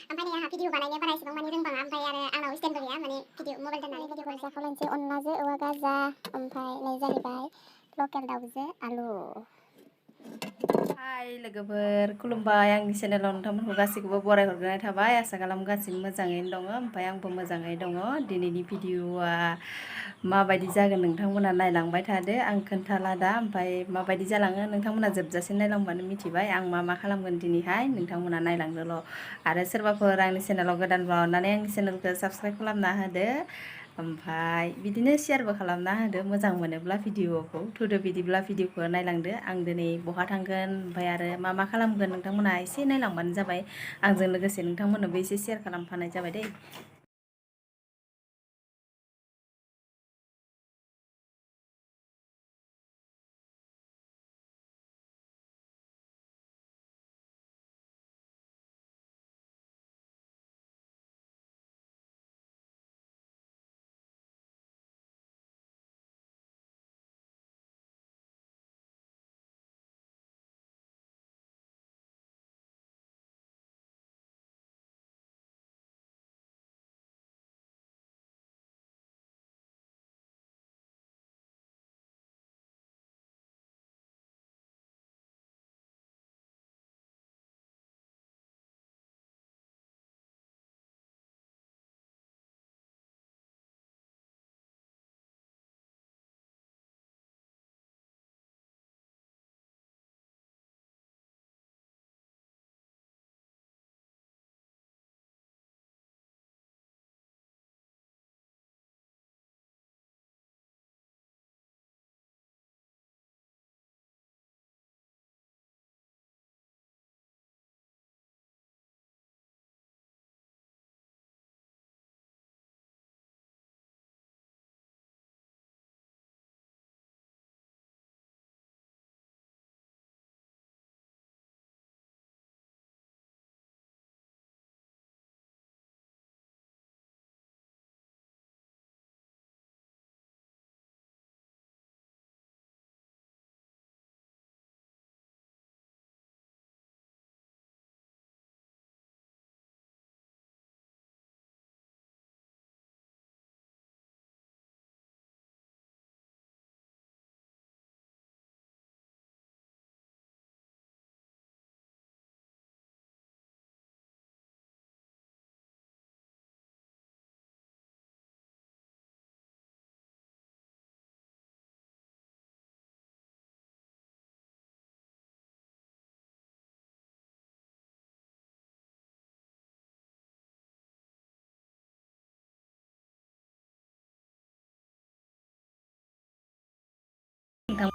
ओमफ्राय नै आंहा भिडिअ बानायनो बारा एसेबां मानि रोंबाङा ओमफ्राय आरो आंनाव स्टेन्डबो गैया माने भिडिअ मबाइल दोननानै भिडिअ खालामनोसै अनलाजों औवा गाजा ओमफ्राय नै जाहैबाय लकेल दाउजों आलु। हाय लोगोफोर खुलुमबाय आंनि चेनेलाव नोंथांमोनखौ गासैखौबो बराय हरग्रोनाय थाबाय आसा खालाम गासैबो मोजाङैनो दङ ओमफ्राय आंबो मोजाङै दङ। दिनैनि भिडिअआ माबायदि जागोन नोंथांमोना नायलांबाय थादो आं खोन्थाला दा ओमफ्राय माबायदि जालाङो नोंथांमोना जोबजासिम नायलांबानो मिथिबाय आं मा खालामगोन दिनैहाय नोंथांमोना नायलांदोल' आरो सोरबाफोर आंनि चेनेलाव गोदानबा अननानै आंनि चेनेलखौ साबस्क्राइब खालामना होदो ओमफ्राय बिदिनो शेयारबो खालामना होदो मोजां मोनोब्ला भिडिअखौ थुदो बिदिब्ला भिडिअखौ नायलांदो आं दिनै बहा थांगोन ओमफ्राय आरो मा खालामगोन नोंथांमोना एसे नायलांबानो जाबाय आंजों लोगोसे नोंथांमोननोबो एसे शेयार खालामफानाय जाबाय दै।